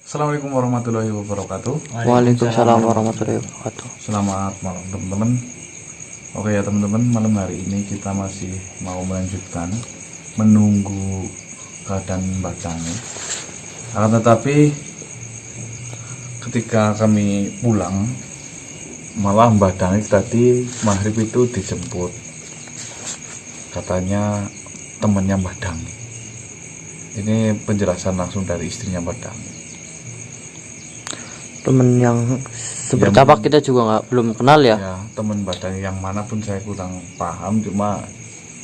Assalamualaikum warahmatullahi wabarakatuh. Waalaikumsalam warahmatullahi wabarakatuh. Selamat malam teman-teman. Oke ya teman-teman, malam hari ini kita masih mau melanjutkan menunggu keadaan Mbak Dani. Akan tetapi ketika kami pulang, malah Mbak Dani tadi maghrib itu dijemput, katanya temannya Mbak Dani. Ini penjelasan langsung dari istrinya Mbak Dani. Temen yang seperti apa kita juga belum kenal ya. Ya, teman Mbak Dani yang mana pun saya kurang paham, cuma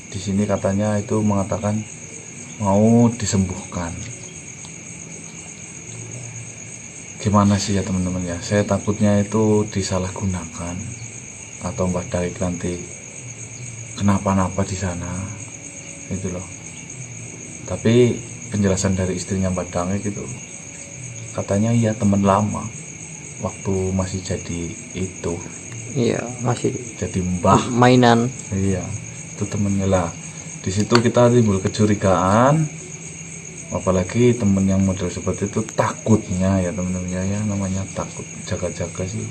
di sini katanya itu mengatakan mau disembuhkan. Gimana sih ya teman-teman ya? Saya takutnya itu disalahgunakan atau Mbak Dani nanti kenapa-napa di sana, itu loh. Tapi penjelasan dari istrinya Mbak Dani gitu, katanya ya teman lama. Waktu masih jadi itu, Iya, masih jadi mbah mainan. iya, itu temennya lah. Di situ kita timbul kecurigaan, apalagi temen yang model seperti itu. Takutnya ya temen-temen ya, namanya takut, jaga-jaga sih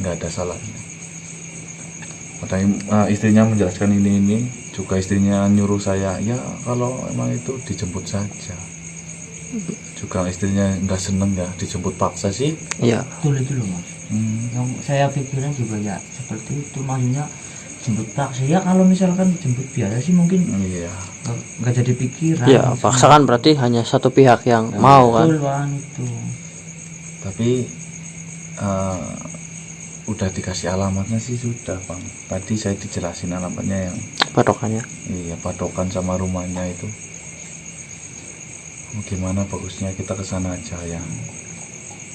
nggak ada salahnya. Makanya istrinya menjelaskan ini juga, istrinya nyuruh saya ya kalau emang itu dijemput saja. Juga istrinya nggak seneng ya dijemput paksa sih. Iya. Betul itu loh mas. Yang saya pikirin juga ya seperti itu, maksudnya jemput paksa ya. Kalau misalkan jemput biasa sih mungkin Iya. nggak jadi pikiran. Iya, paksa kan berarti hanya satu pihak yang mau kan. Betul bang itu. Tapi udah dikasih alamatnya sih sudah bang. Tadi saya dijelasin alamatnya yang Patokannya. iya, patokan sama rumahnya itu. Gimana bagusnya kita ke sana aja ya.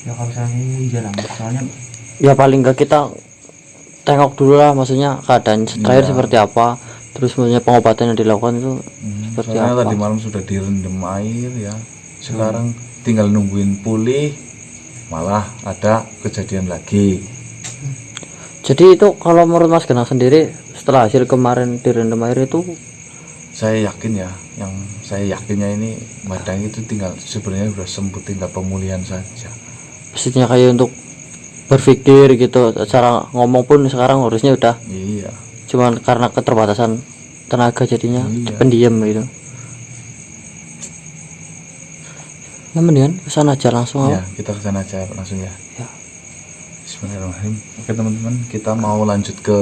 Ya kalau saya ini jarang, soalnya Ya paling enggak kita tengok dulu lah, maksudnya keadaan terakhir Iya. seperti apa. Terus maksudnya pengobatan yang dilakukan itu seperti Soalnya apa. tadi malam sudah direndam air ya. Sekarang tinggal nungguin pulih, malah ada kejadian lagi. Jadi itu kalau menurut Mas Genang sendiri, setelah hasil kemarin direndam air itu, Saya yakin ya, yang saya yakinnya ini Mbak Dani itu tinggal sebenarnya sudah sembuh, tinggal pemulihan saja. maksudnya kayak untuk berpikir gitu, cara ngomong pun sekarang harusnya udah, Iya. cuman karena keterbatasan tenaga jadinya Iya. pendiam gitu. Nah, mendingan kesana aja langsung. Ya, kita ke sana aja langsung ya. Ya. Bismillahirrahmanirrahim. Oke teman-teman, kita mau lanjut ke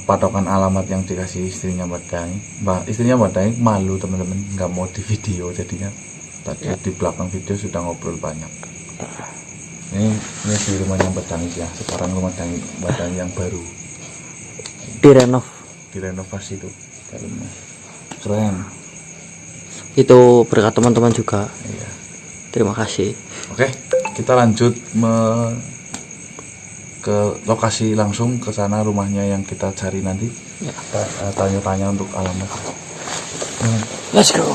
patokan alamat yang dikasih istrinya Mbak Dani. Istrinya Mbak Dani malu teman-teman, nggak mau di video jadinya. Tadi di belakang video sudah ngobrol banyak. Ini di rumahnya Mbak Dani ya. Sekarang rumah Mbak Dani yang baru direnovasi itu dalamnya. Keren. Itu berkat teman-teman juga. Iya. Terima kasih. Oke, kita lanjut ke lokasi langsung ke sana, rumahnya yang kita cari nanti. Ya. Kita tanya-tanya untuk alamat. Let's go.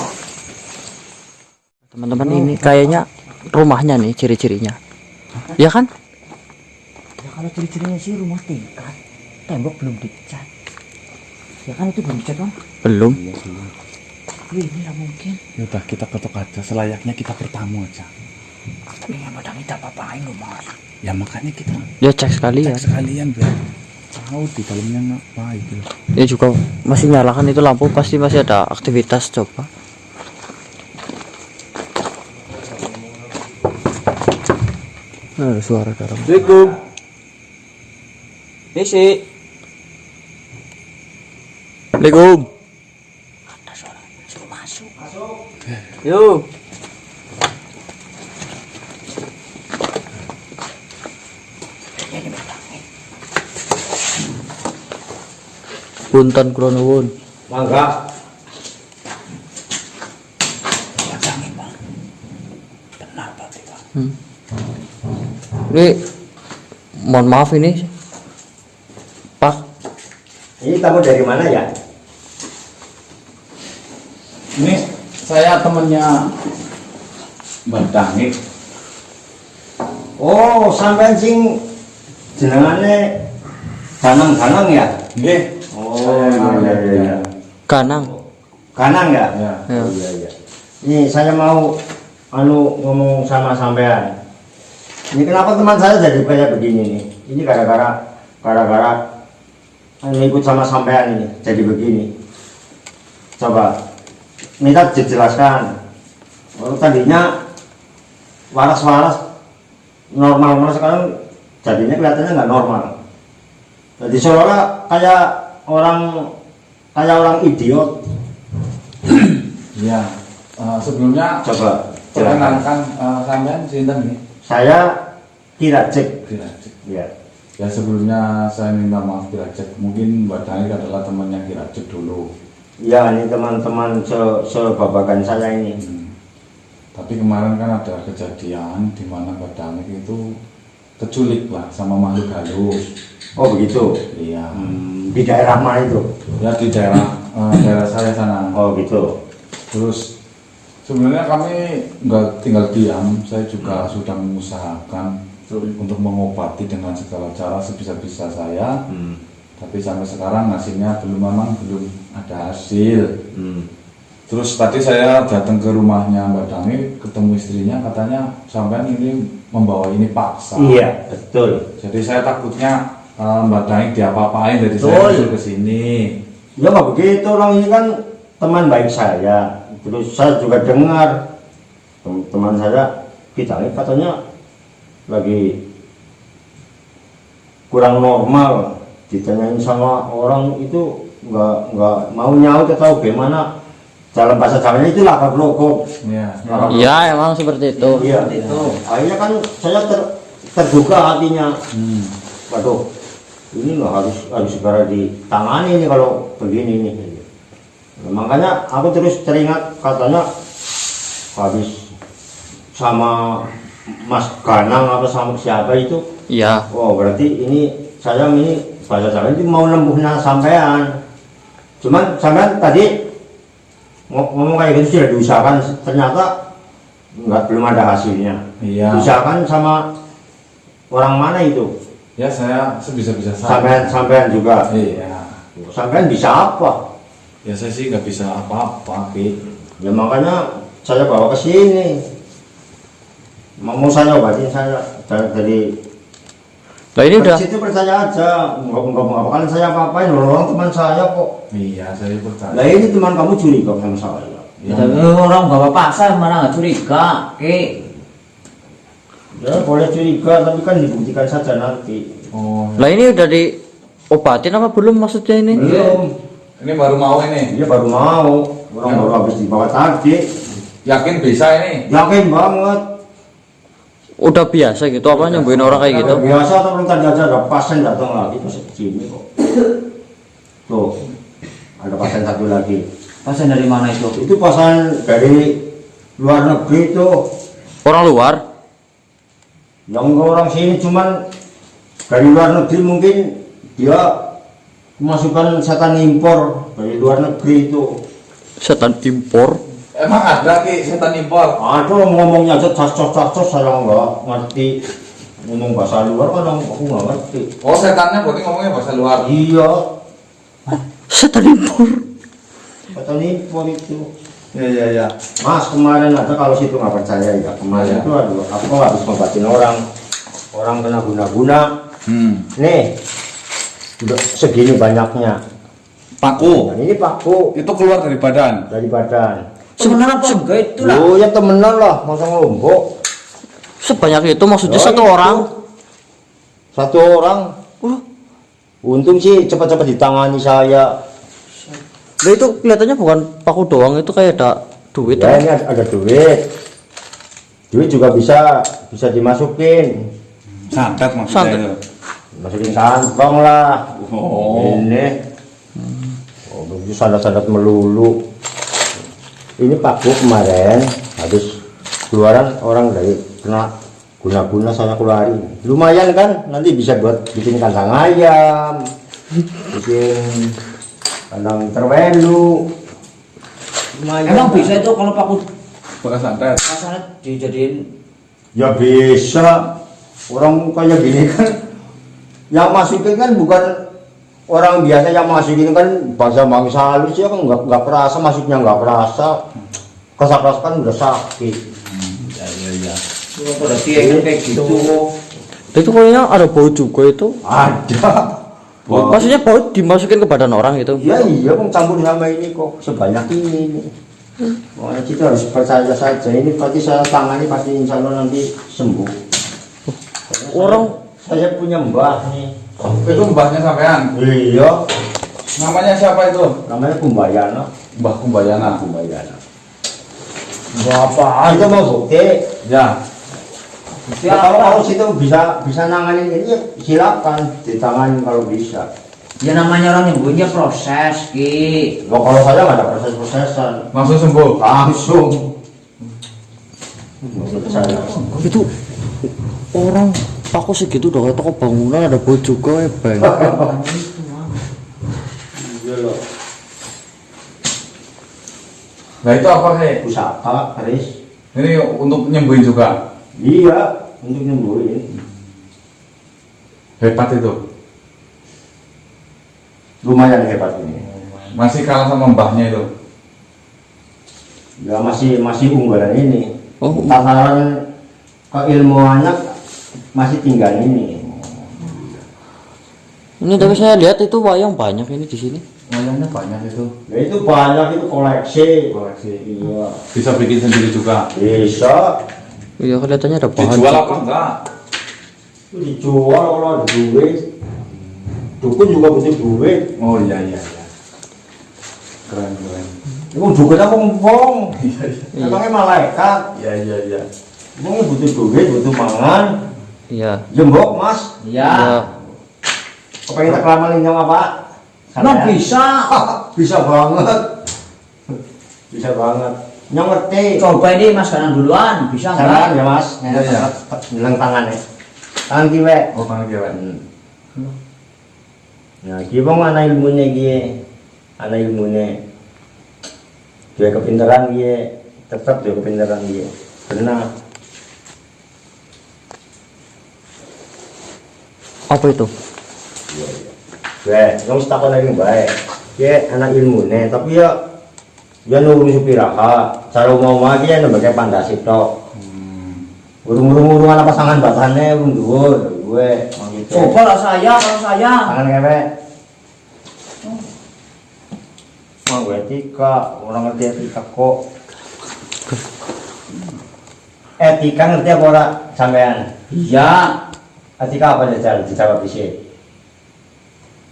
Teman-teman, ini kayaknya rumahnya nih, ciri-cirinya. Ya kan? ya kalau ciri-cirinya sih rumah tingkat, tembok belum dicat. Ya kan itu belum dicat bang. Belum. Wih, ini nggak mungkin. Ya udah, kita ketok aja selayaknya kita bertamu aja. Ini yang padang kita apa-apain loh mas. Ya makanya kita Ya cek sekalian. cek sekalian biar tahu di dalamnya apa itu. Ini juga masih nyalakan itu lampu, pasti masih ada aktivitas. Coba. Ada suara dalam. Assalamualaikum. Isi. Assalamualaikum. Ada suara, suruh masuk. Yuk. Punten kula nuwun. Mangga. Pegangin bang. Benar berarti bang. Ini mohon maaf ini Pak, Ini kamu dari mana ya? Ini saya temannya Mbak Dani. Oh, sampean sing jenengane Ganang-ganang ya? Nggih. Oh, Ganang. Ganang ya? Ya. Ya. Oh, iya, iya. Ini saya mau ngomong sama sampean. Ini kenapa teman saya jadi kayak begini nih? Ini gara-gara ikut sama sampean ini jadi begini. Coba minta dijelaskan. Kalau tadinya waras-waras normal sekarang jadinya kelihatannya nggak normal. Jadi seolah kayak orang idiot. Iya. Sebelumnya Coba perkenalkan sampean sinten nih? Saya Kirajek. Kirajek. Ya. Ya sebelumnya saya minta maaf Kirajek. Mungkin Mbak Dani adalah temannya Kirajek dulu. Ya, ini teman-teman sebabagan saya ini. Tapi kemarin kan ada kejadian di mana Mbak Dani itu keculik lah sama makhluk halus. Oh begitu. Iya. Di daerah mana itu? Ya di daerah saya sana. Oh gitu. Terus sebenarnya kami nggak tinggal diam. Saya juga sudah mengusahakan untuk mengobati dengan segala cara sebisa-bisa saya. Tapi sampai sekarang hasilnya memang belum ada hasil. Terus tadi saya datang ke rumahnya Mbak Dani, ketemu istrinya, katanya sampean ini membawa ini paksa. Iya betul. Jadi saya takutnya Mbak Dani diapa-apain, jadi saya usul ke sini. Ya nggak begitu, orang ini kan teman baik saya. Terus saya juga dengar teman saya kita ini katanya lagi kurang normal. Ditanyain sama orang itu nggak mau nyaut atau gimana, dalam bahasa Jawanya itu lakar loko. Iya. Ya emang seperti itu. Iya itu. Akhirnya kan saya terduga hatinya. Waduh, ini nggak harus segera ditangani ini kalau begini nih. Nah, makanya aku terus teringat katanya habis sama Mas Ganang apa sama siapa itu. Iya. Oh berarti ini saya ini bahasa Jawa ini mau lembuhnya sampean. Cuman sampean tadi ngomong kayak gitu sudah diusahakan, ternyata belum ada hasilnya. Iya. Diusahakan sama orang mana itu? Ya saya sebisa-bisa saya. Sampean juga. Iya. Sampean bisa apa? Ya saya sih nggak bisa apa-apa, Ki. Ya makanya saya bawa ke sini. Mau saya obatin saya dari Lah ini udah situ percaya aja, nggak bakalan saya apa-apain, orang teman saya kok. Iya, saya percaya. Lah ini teman kamu curiga sama saya. Ya. Orang bawa paksa mana nggak curiga, Ya boleh curiga, tapi kan dibuktikan saja nanti. Oh. Lah ini udah diobatin apa belum maksudnya ini? Belum. Ini baru mau ini. Dia baru mau, orang baru habis dibawa tadi. Yakin bisa ini? Yakin banget. Udah biasa gitu apa nyembuhin orang kayak gitu? Biasa atau belum tadi aja ada pasien datang lagi pas sini kok. Tuh, ada pasien satu lagi. Pasien dari mana itu? Itu pasien dari luar negeri tuh. Orang luar? Yang enggak orang sini, cuman dari luar negeri mungkin dia memasukkan setan impor dari luar negeri itu. Setan impor? Emang ada Ki setan impor? Aduh ngomongnya aja cacos saya nggak ngerti, ngomong bahasa luar kan aku nggak ngerti. Oh setannya berarti ngomongnya bahasa luar. Iya, Setan impor? setan impor itu. Iya. Mas kemarin ada, kalau situ nggak percaya ya, kemarin Iya. itu aduh aku habis ngobatin orang kena guna-guna. Nih udah segini banyaknya. Paku. Dan ini paku Itu keluar dari badan. dari badan. Sebenarnya apa enggak itu lah? Oh ya temenan lah, masa ngelombok. Sebanyak itu maksudnya Oh, satu itu. orang? Satu orang. Untung sih cepat-cepat ditangani saya. Lah itu kelihatannya bukan paku doang, itu kayak ada duit. Ya ini ada duit. Duit juga bisa dimasukin. Santet maksudnya Santet. itu. Masukin kantong lah. Oh. Ini. Oh begitu sadat-sadat melulu. Ini paku kemarin habis keluaran orang dari kena guna-guna saya keluarin. Lumayan kan, nanti bisa buat bikin kandang ayam, bikin kandang terwelu. Lumayan. Emang bisa itu kalau paku Bekas santet. pasangan dijadiin? Ya bisa. Orang kayak gini kan yang masukin kan bukan orang biasa, yang masukin kan bahasa bangsa halus ya kan nggak kerasa, masuknya nggak kerasa, kerasa kan udah sakit. iya. Berarti kan kayak gitu. Itu kayaknya ada bau juga itu. Ada. Wah. Maksudnya bau dimasukin ke badan orang itu. Iya, kok campur sama ini kok sebanyak ini nih. Makanya kita harus percaya saja. Ini pasti saya tangani pasti insya Allah nanti sembuh. Orang Saya punya mbah nih. Itu mbahnya sampean. Iya, Namanya siapa itu? namanya Kumbayana. Mbah Kumbayana. Kumbayana. Bapak itu mau bukti. Ya. Ya, kalau situ bisa nanganin ini silakan ditangani kalau bisa. Ya namanya orang yang punya proses, Ki. Loh, kalau saya nggak ada proses-prosesan, Langsung sembuh. langsung. Menurut saya. itu orang aku segitu udah kayak toko bangunan ada bau juga ya bang. Iya loh. Nah itu apa sih? Pusaka, keris. Ini untuk nyembuhin juga. Iya, untuk nyembuhin. Hebat itu. Lumayan hebat ini. Masih kalah sama mbahnya itu. Ya masih unggulan ini. Oh. Tataran keilmuannya masih tinggal ini. Ini tapi saya lihat itu wayang banyak ini di sini. Wayangnya banyak itu. Ya itu banyak itu koleksi. Koleksi. Iya. Bisa bikin sendiri juga. Bisa. Iya kelihatannya ada bahan. Dijual juga. apa enggak? Itu dijual kalau ada duit. Dukun juga butuh duit. Oh iya iya. Iya. Keren keren. Itu dukunnya mumpung. Iya iya. Emangnya malaikat. Iya iya iya. Emangnya butuh duit, butuh mangan. Iya. Jembok mas. Ya. Kepengen tak kelamalin sama pak? Nah bisa. Bisa banget. Bisa banget. Yang ngerti. Coba ini Mas Kanan duluan, bisa Tangan enggak? ya mas. Iya, iya. Bilang tangan ya. Tangan kiwe. Oh tangan kiwe. Nah, gimana anak ilmunya gie, anak ilmunya, dia kepintaran gie, tetap dia kepintaran gie, benar. Apa itu? Kamu takut lagi baik, dia anak ilmunya, tapi ya, dia nurun supiraha, cara mau lagi ya sebagai pandasi tok, urung-urung anak pasangan batannya, urung dua, gue, gitu. Coba lah saya, kalau saya. Tangan kewe. Mau etika, orang ngerti etika kok. Etika ngerti apa ora sampean? Iya, Etika apa aja dijawab sih.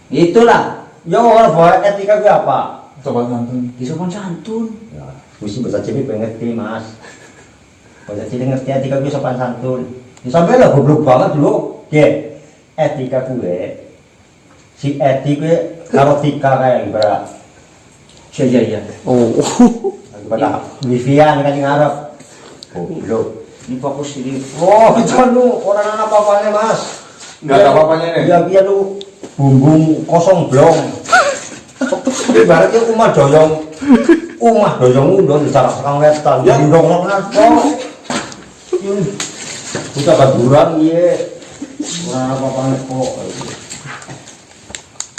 itulah. Ya orang bawa etika gue apa? Coba santun. Di sopan santun. Ya, mesti bahasa cilik gue ngerti mas. Bahasa cilik ngerti etika gue sopan santun. Sampai lah goblok banget dulu. Oke, etika gue. Si etik gue karo tika kayak ibarat. Iya, iya. Oh. Ibarat wifian kan ngarep. Goblok. Ini fokus ini. Oh, jangan lu orang anak apa-apanya mas. Nggak ada apa-apanya nih. Iya, iya lu bumbung kosong blong. Ibaratnya umah doyong udah dicarak sekang wetan. Ya. Dindong benar kok. Kita baduran iya. Orang apa-apanya kok.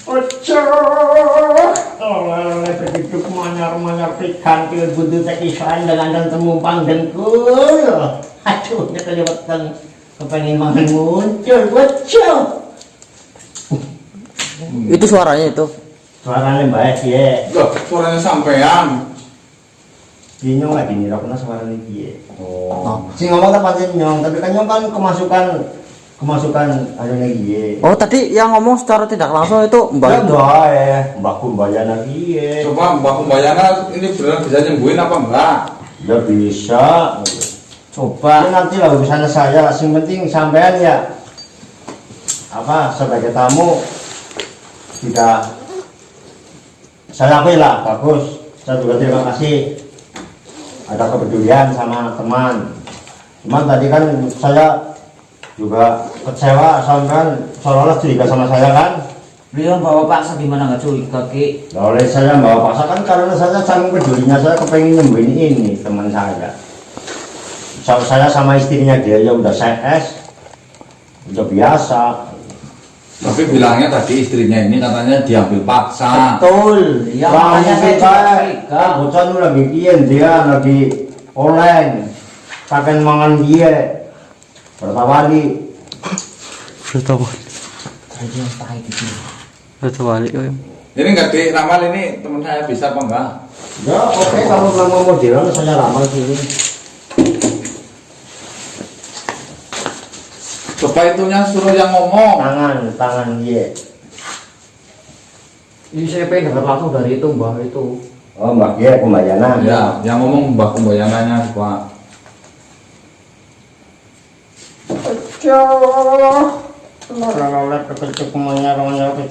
Ojo, oleh begitu manyar pikan ke budu tak isahan dengan temumpang dengkul. Aduh, dia kelewatan kepengen makin muncul, ojo. Itu suaranya itu. Suaranya baik ya. Loh, suaranya sampean. Nyong lagi nih, pernah suaranya dia. Oh. Si ngomong tak pancen nyong, tapi kan nyong kan kemasukan ada lagi. Oh tadi yang ngomong secara tidak langsung itu Mbak Ya itu. Mbak Kumbayana dia. Coba Mbak Kumbayana ini beneran bisa nyembuhin apa enggak? Ya bisa. Coba. Ya nanti lah urusannya saya, yang penting sampean ya apa sebagai tamu tidak saya akui lah bagus. Saya juga terima kasih ada kepedulian sama teman. Cuman tadi kan saya juga kecewa sampean seolah-olah curiga sama saya kan. Beliau bawa paksa gimana nggak curiga Ki? Nah, oleh saya bawa paksa kan karena saya saking pedulinya saya kepengen nyembuhin ini teman saya. Saya sama istrinya dia ya udah CS, udah biasa. Tapi bilangnya tadi istrinya ini katanya diambil paksa. Betul. Ya, makanya saya juga curiga. Bocah lu lagi kian dia lagi oleng. Kapan mangan dia berapa kali? Berapa Jadi yang pahit itu. balik oh. Ini nggak diramal, ini teman saya bisa apa enggak? Ya oke, kalau nama modern saya ramal sini. Coba itunya suruh yang ngomong. Tangan dia. Ini saya pengen dengar langsung dari itu mbak itu. Oh mbak dia Kumbayana. Ya, yang ngomong Mbak Kumbayananya coba. Aduh, lalat kecil kumanya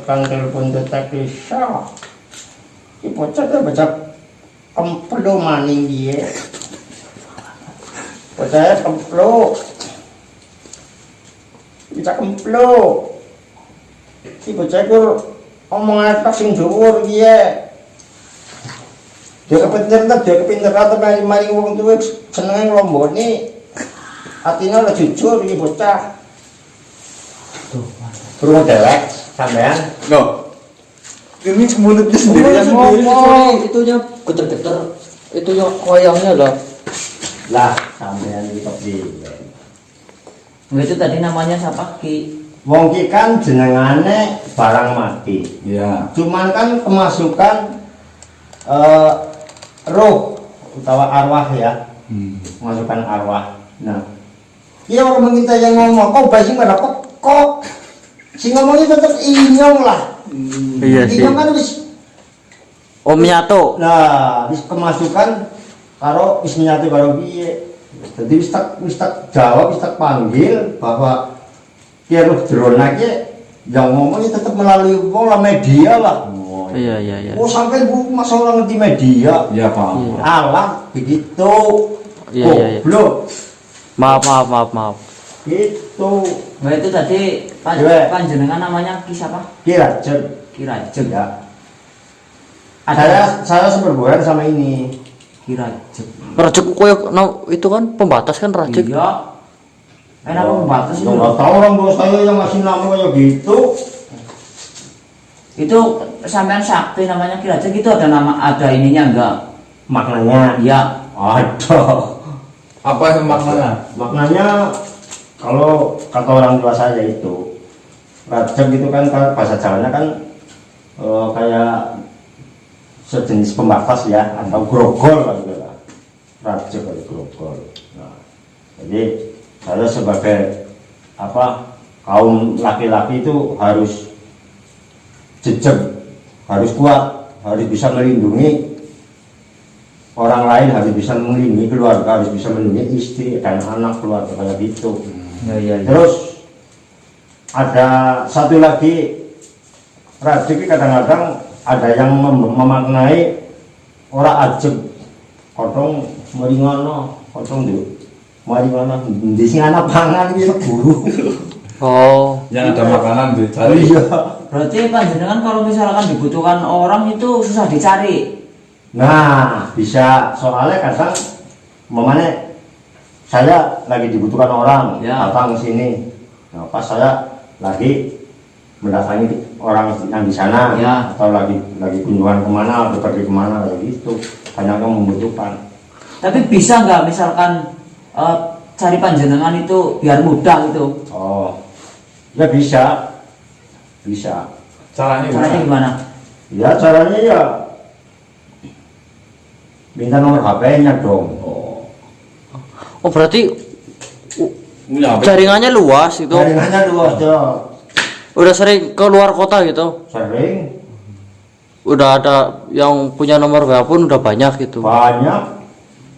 kan telepon detek bisa. Si bocah tuh baca kemplo maning dia. Bocahnya kemplo. Bisa kemplo. Si bocah itu omongan tak sing dhuwur dia. Dia kepinter atau maring wong tuwa senenge nglomboni. Hatinya udah jujur iki bocah. Tuh, Perlu delek sampean. Loh, ini mulutnya sendiri yang Sendiri ngomong. kecuali itunya geter-geter. Itunya koyangnya lah. Lah, sampean iki kok piye? nah, itu tadi namanya siapa Ki? Wong ki kan jenengane barang mati. Ya. Cuman kan kemasukan roh utawa arwah ya. Kemasukan arwah. Nah, iya orang kita yang ngomong, kok basi pada kok si ngomongnya tetap inyong lah. Iya sih. Inyong kan wis Om Nyato. nah, wis kemasukan karo wis nyatu karo piye. Jadi wis tak jawab, wis tak panggil bahwa ya roh drone ki yang ngomongnya tetap melalui pola media lah. Iya. Oh sampai bu masalah ngerti media. Ya Pak. Iya. Alah begitu. Iya. Goblok. Maaf. Gitu. Nah itu tadi Iya. panjenengan namanya Ki siapa? Kira cek. Ki Rajeng. Ya. Ada Saya seberbulan sama ini. Ki Rajeng. Rajek koyo itu kan pembatas kan rajek. Iya. Enak pembatas itu. Nggak tahu orang tua saya yang ngasih nama kayak gitu. Itu sampean sakti namanya Ki Rajeng itu ada ininya enggak? Maknanya Iya. ada. Apa yang maknanya? Maknanya kalau kata orang tua saya itu rajek itu kan bahasa Jawanya kan kayak sejenis pembatas ya atau grogol lah gitu lah. Rajek atau grogol. Nah, jadi saya sebagai kaum laki-laki itu harus jejak, harus kuat, harus bisa melindungi orang lain, harus bisa melindungi keluarga, harus bisa melindungi istri dan anak keluarga kayak gitu. Iya. Terus ada satu lagi rajek kadang-kadang ada yang memaknai orang ajeb, kodong meringono, kodong dulu, meringono, di sini anak pangan ini buru. Oh. Yang ada makanan dicari. Iya. Berarti panjenengan kalau misalkan dibutuhkan orang itu susah dicari. Nah, bisa soalnya kadang memangnya saya lagi dibutuhkan orang Ya. datang ke sini. Nah, pas saya lagi mendatangi orang yang di sana Ya. atau lagi kunjungan kemana atau pergi kemana kayak gitu, banyak yang membutuhkan. Tapi bisa nggak misalkan cari panjenengan itu biar mudah gitu? Oh, ya bisa. Caranya Caranya gimana? Ya caranya ya minta nomor HP-nya dong. Oh berarti Punya apa? jaringannya luas itu. Jaringannya luas dong. Udah sering ke luar kota gitu. Sering, Udah ada yang punya nomor WA pun udah banyak gitu. banyak.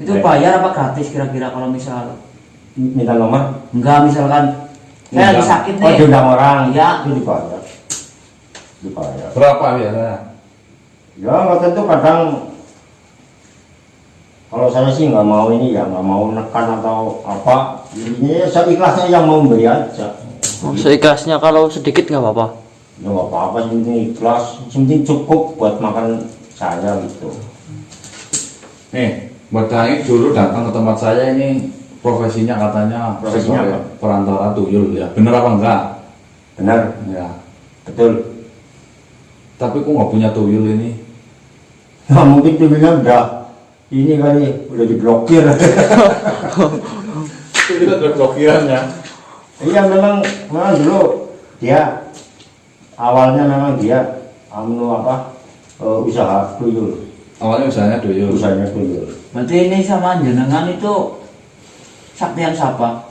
Itu bayar apa gratis kira-kira kalau misal Minta nomor. enggak misalkan saya lagi sakit Oh, nih. diundang orang. Iya. Itu dibayar. Berapa biasanya? Ya nggak tentu, kadang kalau saya sih nggak mau ini ya, nggak mau nekan atau apa. Ini saya ikhlasnya yang mau beri aja. Oh, seikhlasnya kalau sedikit nggak apa-apa. Ya nggak apa-apa, yang penting ikhlas, yang penting cukup buat makan saya gitu. Nih, Mbak Dai dulu datang ke tempat saya ini profesinya katanya Profesinya sebagai apa? perantara tuyul ya. Bener apa enggak? Benar, Ya. betul. Tapi kok nggak punya tuyul ini? Nah, mungkin tuyulnya udah ini kali udah diblokir. Itu kan blokirannya. Iya memang dulu dia awalnya memang dia usaha tuyul, Awalnya usahanya doyol. usahanya tuyul. Berarti ini sama jenengan itu saktian siapa?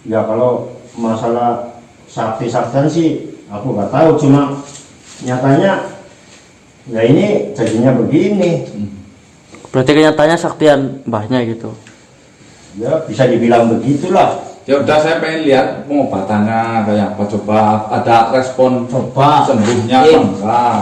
Ya kalau masalah sakti-saktian sih aku nggak tahu, cuma nyatanya ya ini jadinya begini. Berarti kenyataannya saktian mbahnya gitu. Ya bisa dibilang begitulah. Ya udah, saya pengen lihat pengobatannya kayak apa, coba ada respon Coba. sembuhnya apa enggak.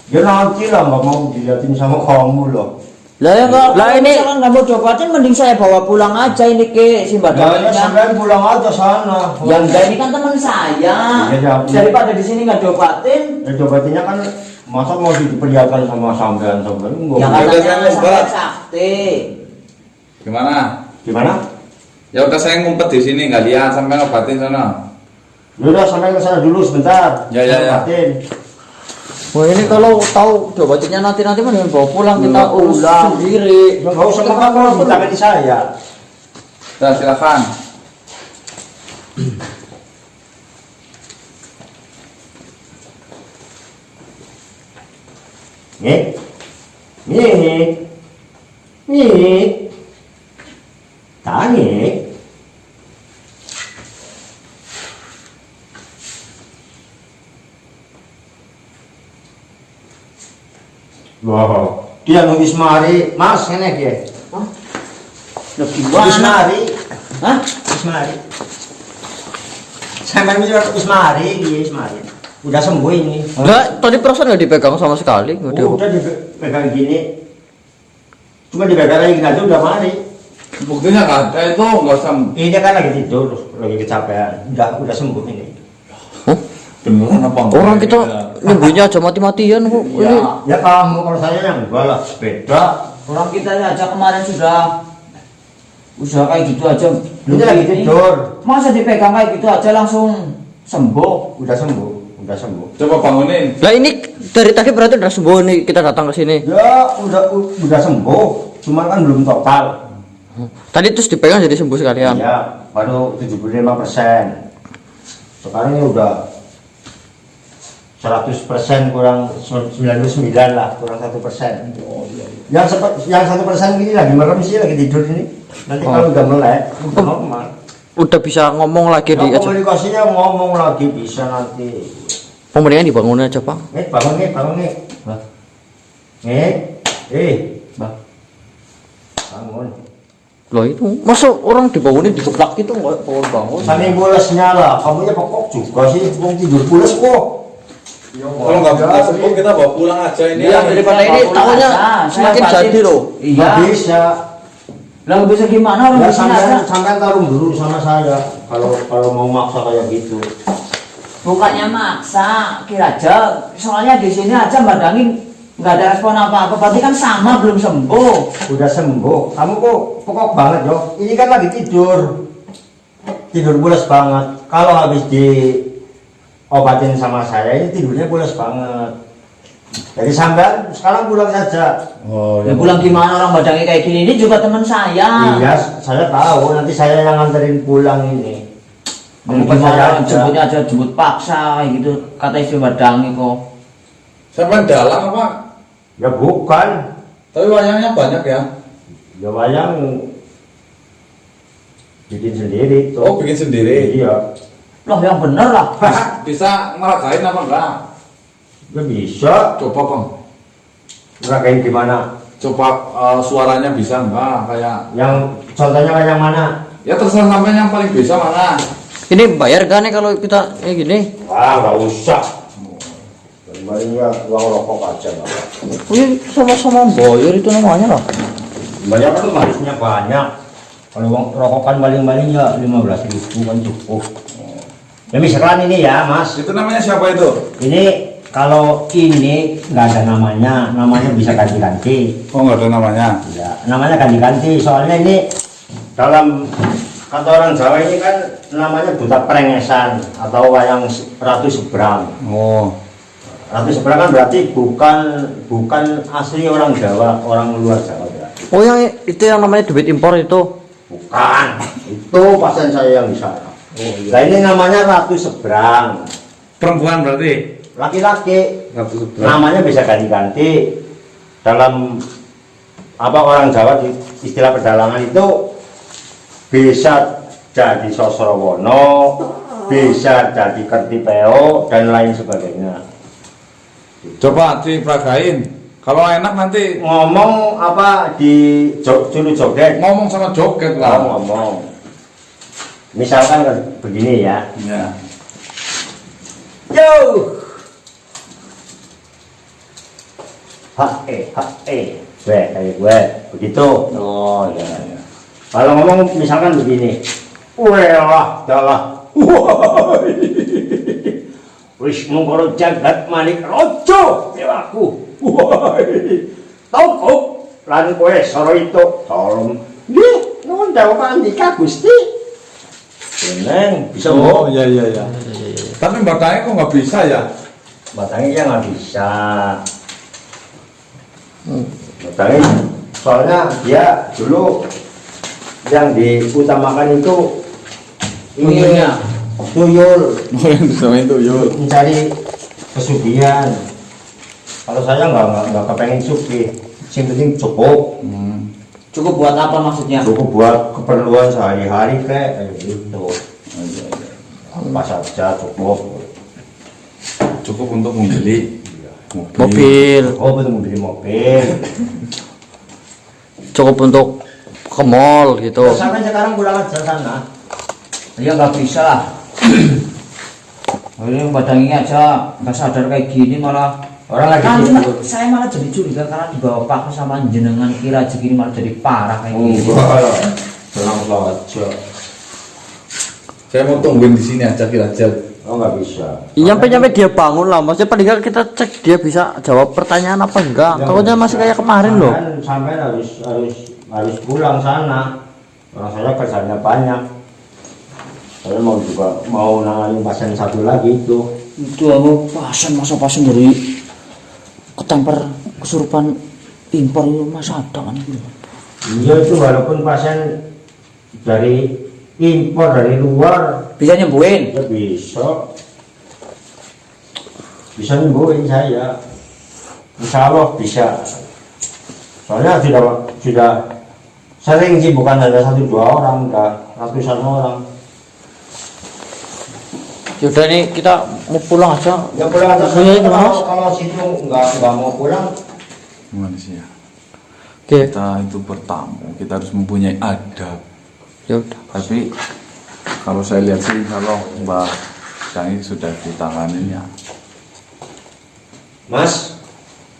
Ya nanti lah, nggak mau dilihatin sama kamu loh. Lah ya enggak. Lah ini misalkan nggak mau cobatin, mending saya bawa pulang aja ini ke si Ya, Badangnya. sampean pulang aja sana. Yang enggak ini kan teman saya. Iya, ya. Daripada di sini nggak diobatin. Ya cobatinnya kan masa mau diperlihatkan sama sampean enggak. Yang udah, katanya saya sampai ngobat. sakti. Gimana? Gimana? Ya udah, saya ngumpet di sini nggak lihat, sampai ngobatin sana. Ya udah sampai ke sana dulu sebentar. Ya, ya, ya. Ngobatin. wah ini kalau tahu diobatinnya nanti mending bawa pulang kita urus pulang. sendiri. Ya nggak usah makan kalau ditangani saya. Nah, silakan. Nih. Nih. Nih. Tangi. Wow. Dia nulis mari, Mas, enak ya. Lebih Nulis mana? mari. Hah? Ismari. Sampai mikir Ismari, dia Ismari. Udah sembuh ini. Enggak, tadi perasaan nggak dipegang sama sekali. Nggak Oh, udah dipegang gini. Cuma dipegang lagi gini aja udah mari. Buktinya nggak ada itu, nggak usah. Ini kan lagi tidur, lagi kecapean. Udah sembuh ini. Beneran apa enggak? Orang kita nyembuhnya aja mati-matian kok. Ini Ya kamu kalau saya yang enggak lah, beda. Orang kita aja kemarin sudah kayak gitu aja. Ini lagi tidur. Masa dipegang kayak gitu aja langsung sembuh? Udah sembuh, udah sembuh. Coba bangunin. lah ini dari tadi berarti udah sembuh nih kita datang ke sini. Ya udah sembuh, cuma kan belum total. Tadi terus dipegang jadi sembuh sekalian. Ya, baru 75%. Sekarang ini udah 100% kurang 99 lah, kurang 1%. Yang 1% ini lagi merem sih, lagi tidur ini. Nanti kalau udah melek, udah normal. Udah bisa ngomong lagi di Ya, komunikasinya ngomong lagi bisa nanti. Mendingan dibangun aja Pak. Bangun nih. Bah, bah. Bangun. Loh itu masa orang dibangunin digeblak gitu nggak bangun. Saking pulesnya lah, kamunya pokok juga sih, mau tidur pules kok. Kalau nggak bisa sembuh, kita bawa pulang aja ini. Iya, daripada ini tahunya semakin jadi loh. Nggak Iya. bisa. Lah nggak bisa gimana orang Ya di sini aja. sampai tarung dulu sama saya. Kalau mau maksa kayak gitu. Bukannya maksa, kira aja. Soalnya di sini aja Mbak Dangin nggak ada respon apa-apa. Berarti kan sama belum sembuh. Udah sembuh. Kamu kok pokok banget yo. Ini kan lagi tidur. Tidur pules banget. Kalau habis diobatin sama saya ini tidurnya pules banget. Jadi sampean sekarang pulang saja. Oh, Ya pulang gimana orang Badangnya kayak gini? Ini juga teman saya. Iya, saya tahu. Nanti saya yang nganterin pulang ini. Dan Bukan saya gimana aja. jemputnya aja jemput paksa kayak gitu kata istri Badangi kok. Sampai dalang apa? Ya bukan. Tapi wayangnya banyak ya. Ya wayang bikin sendiri tuh. Oh, bikin sendiri. Iya. Loh yang bener lah. Bisa ngeragain apa enggak? Ya bisa. Coba bang. Ngeragain gimana? Coba suaranya bisa enggak? Kayak Yang contohnya kayak yang mana? ya terserah sampai yang paling bisa mana. Ini bayar gak nih kalau kita kayak gini? Wah, nggak usah. Kembalinya uang rokok aja lah. Wih sama-sama bayar itu namanya lah. Banyak kan harusnya banyak. Kalau uang rokok kan paling-paling ya 15.000 kan cukup. Ya misalkan ini ya mas. Itu namanya siapa itu? Ini kalau ini nggak ada namanya bisa ganti-ganti. Oh, nggak ada namanya. Ya, namanya ganti-ganti. Soalnya ini dalam kata orang Jawa ini kan namanya buta prengesan atau wayang ratu seberang. Oh, Ratu seberang kan berarti bukan asli orang Jawa, orang luar Jawa berarti. Oh yang itu yang namanya duit impor itu. Bukan, itu pasien saya yang di sana. Nah ini namanya Ratu Seberang. Perempuan berarti. Laki-laki, Ratu Seberang. namanya bisa ganti-ganti. Dalam apa orang Jawa di istilah pedalangan itu bisa jadi Sosrowono, bisa jadi Kertipeo dan lain sebagainya. Coba diperagain. Kalau enak nanti Ngomong apa di julu joget, ngomong sama joget lah. ngomong. Misalkan kan begini ya. Ya. Yo. Gue kayak gue begitu. Oh ya ya. Kalau ngomong misalkan begini, welah dalah. Wis mungkoro jagat manik rojo dewaku. Tongkok lan kowe soro itu tolong. Nggih, nuwun dawuh pandika Gusti. Seneng bisa Oh mbok. ya ya ya. Tapi batangnya kok nggak bisa ya? Batangnya ya nggak bisa. Batangnya soalnya dia dulu yang diutamakan itu ini Tuyulnya. tuyul Oh yang sama itu yuk. mencari kesugihan. Kalau saya nggak kepengen sugih, yang penting cukup, Cukup buat apa maksudnya? cukup buat keperluan sehari-hari kayak gitu. Apa saja cukup. Cukup untuk membeli Mobil, Cukup untuk membeli mobil. cukup untuk ke mall gitu. Sampai sekarang pulang aja sana. Ya nggak bisa lah. Ini badangnya aja nggak sadar kayak gini malah. Orang lagi Nanti sibuk. saya malah jadi curiga karena dibawa paksa sama jenengan kira gini malah jadi parah kayak gini. Tenang saja. Saya mau tungguin di sini aja kira-kira. Oh nggak bisa. Nyampe dia bangun lah, maksudnya paling nggak kita cek dia bisa jawab pertanyaan apa enggak. Takutnya masih kayak kemarin loh. Sampai harus pulang sana. Orang saya kerjanya banyak. Saya mau nangani pasien satu lagi itu. Itu aku masa pasien dari ketempar kesurupan impor itu masa ada kan gitu. Iya itu walaupun pasien dari impor dari luar Bisa nyembuhin. ya bisa nyembuhin saya. Insya Allah bisa. Soalnya sudah sering sih, bukan hanya 1-2 orang, udah ratusan orang. Yaudah nih kita mau pulang aja. Ya pulang aja. Iya, gimana, Mas? Kalau situ nggak mau pulang, Gimana sih ya? Oke, Kita itu bertamu, kita harus mempunyai adab. yaudah. Tapi kalau saya lihat sih kalau Mbak Cangi sudah ditanganinya. Mas,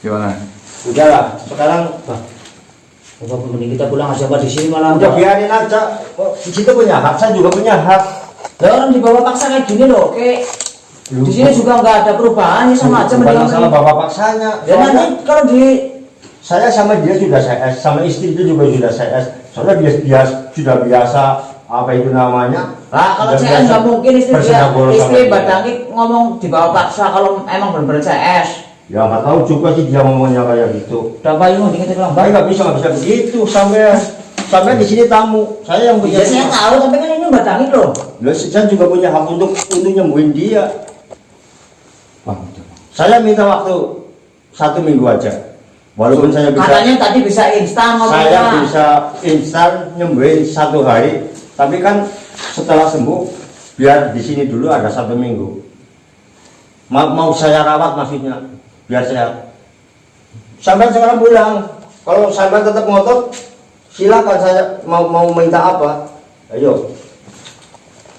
Gimana? udahlah. Sekarang Apa mending kita pulang aja Pak, di sini malah udah biarin aja. Oh, di situ punya hak, saya juga punya hak. Lah orang dibawa paksa kayak gini loh, kayak di sini juga nggak ada perubahan, ya sama aja Bukan mending. masalah bapak paksanya. Ya nanti kalau di Saya sama dia sudah CS, sama istri itu juga sudah CS. Soalnya dia sudah biasa apa itu namanya. lah kalau Sudah CS biasa nggak mungkin bersenggol sama istri dia. badangi ngomong dibawa paksa kalau emang benar-benar CS. Ya nggak tahu juga sih dia ngomongnya kayak gitu. Udah Pak Yunus kita bilang, Baik nggak bisa begitu sampai di sini tamu. Saya yang punya. ya saya tahu tapi kan ini badangi loh. Loh, saya juga punya hak untuk nyembuhin dia. Bang, Saya minta waktu 1 minggu aja. Walaupun saya bisa. Katanya tadi bisa instan Saya ngomongnya. bisa instan nyembuhin 1 hari, tapi kan setelah sembuh biar di sini dulu ada 1 minggu. Mau saya rawat maksudnya, biar sehat. Sampai sekarang pulang. Kalau sampai tetap ngotot, silakan, saya mau minta apa, ayo.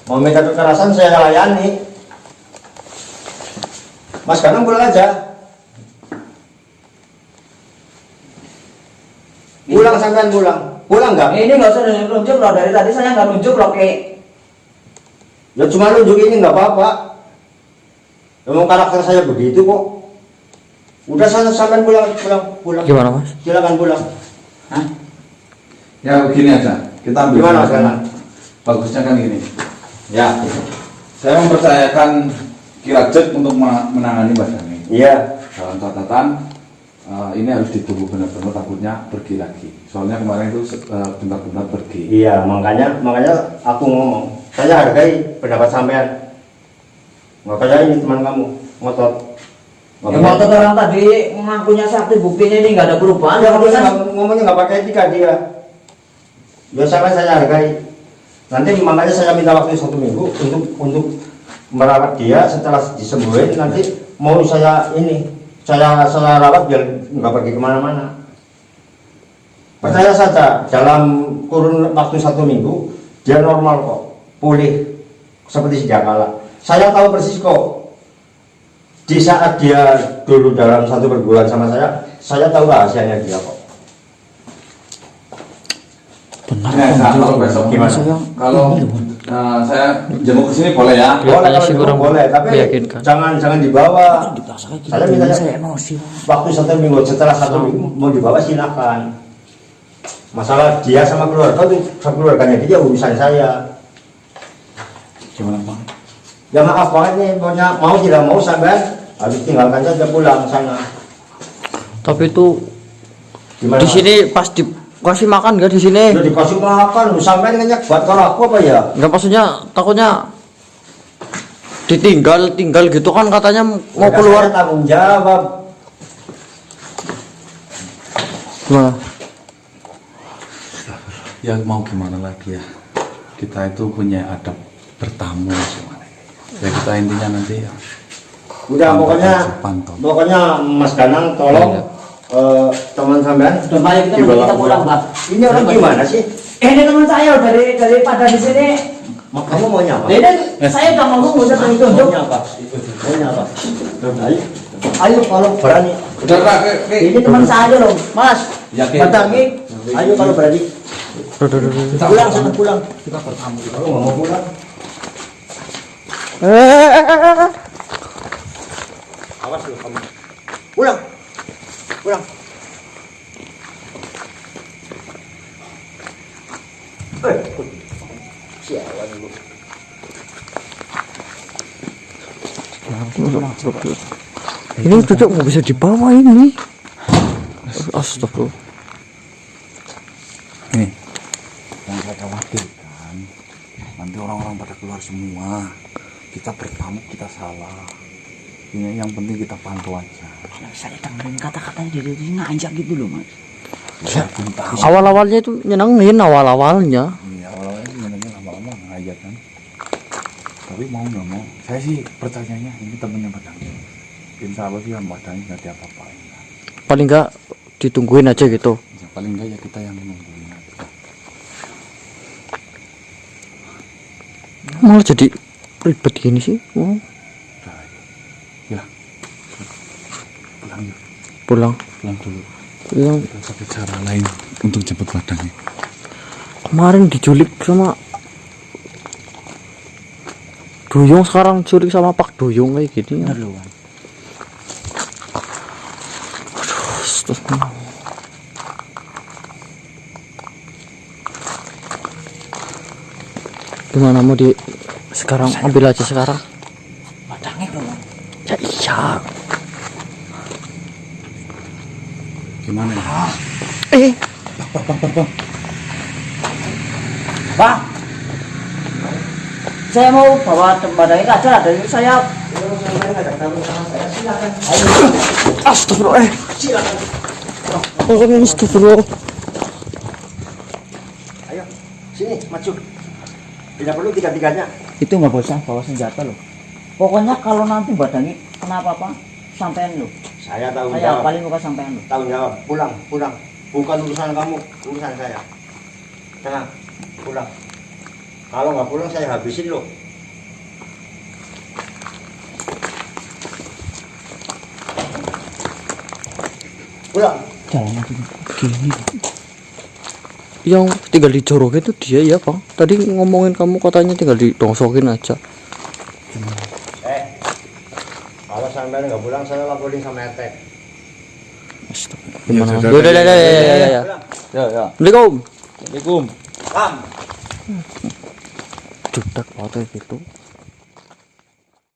Mau minta kekerasan saya layani. Mas sekarang pulang aja. Pulang sampean pulang nggak? Ini nggak usah nunjuk loh, dari tadi saya nggak nunjuk loh kayak. Ya cuma nunjuk ini nggak apa-apa. Memang karakter saya begitu kok. Udah sana sampean pulang. Gimana Mas? Silakan pulang. Hah? ya begini aja. Kita ambil Gimana tindakan. sekarang? Bagusnya kan gini. Ya. Saya mempercayakan Kirajat untuk menangani Mbak Cangi. Iya. Dalam catatan ini harus ditunggu benar-benar, takutnya pergi lagi. Soalnya kemarin itu benar-benar pergi. Iya, makanya aku ngomong, saya hargai pendapat sampean. Makanya ini teman kamu ngotot. Ya ngotot orang tadi mengakunya sakti, buktinya ini nggak ada perubahan. Dia Tapi kan ngomongnya nggak pakai etika dia. Biasanya saya hargai. Nanti makanya saya minta waktu 1 minggu untuk merawat dia. Setelah disembuhin nanti mau saya rawat biar nggak pergi kemana-mana. Percaya saja, dalam kurun waktu 1 minggu dia normal kok, pulih seperti sedia kala. Saya tahu persis kok. Di saat dia dulu dalam 1 perguruan sama saya tahu rahasianya dia kok. Benar. Nah, kalau besok gimana? Kalau saya jemput ke sini boleh ya? Boleh Katanya kalau sih itu kurang boleh, tapi meyakinkan. jangan dibawa. Saya minta emosi. waktu 1 minggu, setelah 1 minggu mau dibawa silakan. Masalah dia sama keluarga itu keluarganya dia, urusan saya. Gimana Bang? Ya maaf banget nih, pokoknya mau tidak mau sampean habis tinggalkan saja pulang sana. Tapi itu Gimana? di sini pas dikasih makan nggak di sini? Udah dikasih makan, sampean nanya buat kalau aku apa ya? Nggak, maksudnya takutnya ditinggal gitu kan, katanya mau Mereka keluar. saya tanggung jawab. Gimana? Ya mau gimana lagi ya? Kita itu punya adab bertamu semuanya. Ya kita intinya nanti ya. Udah Pantau. pokoknya Mas Danang tolong teman sampean Udah mari kita dibawa kita pulang, Pak. Ini orang gimana sih? Ini teman saya daripada di sini. Kamu maunya apa? Ini saya udah ngomong udah tunjuk. Maunya apa? Maunya apa? Ayo kalau berani. Udah Pak, Ini teman saya loh, Mas. Yakin? Batangi. Ayo kalau berani. Pulang sana pulang. Kita bertamu. Kalau nggak mau pulang. Awas lu kamu. Pulang. Pulang. Sialan lu. Ini cocok nggak bisa dibawa ini. Astagfirullah. Ini yang saya khawatirkan nanti orang-orang pada keluar semua. Kita bertamu, kita salah. Ini yang penting kita pantau aja. Saya dengerin kata-katanya dari ngajak gitu loh, Mas. Saya pun tahu. Awal-awalnya itu nyenengin awal-awalnya. Iya, awalnya sih nyenengin, lama-lama ngajak kan. Tapi mau nggak mau, saya sih percayanya ini temennya Badang. Insya Allah sih yang Badang nggak diapa-apain. Paling nggak ditungguin aja gitu. Ya, paling nggak ya kita yang nungguin aja. Malah jadi ribet gini sih. Oh, Udah, ya. Pulang yuk, pulang. pulang dulu. Yang Kita cari cara lain untuk jemput Badangnya. kemarin diculik sama Duyung, sekarang culik sama Pak Duyung kayak gini. Aduh, astagfirullah. Gimana mau di sekarang, ambil aja sekarang. Batangi loh, Mas. Ya iya. Gimana ya? Bang. Saya mau bawa badangi ke aja dari saya. Astagfirullah. Oh, astagfirullah. Ayo, sini maju. Tidak perlu tiga-tiganya. Itu nggak usah bawa senjata loh. Pokoknya kalau nanti badangi kenapa-apa sampean loh. Saya tahu Saya jawab. paling muka sampean loh. Tanggung jawab. Pulang. Bukan urusan kamu, urusan saya. Tenang, pulang. Kalau nggak pulang saya habisin loh. Pulang. Jalan aja gini. Yang tinggal dijorokin itu dia ya, Bang. Tadi ngomongin kamu katanya tinggal didongsokin aja. Kalau sampai nggak pulang saya laporin sama RT. Gimana? sudah, Udah, ya. ya. Pulang. Ya, ya. Assalamualaikum. Assalamualaikum. Pam. Jutek waktu gitu.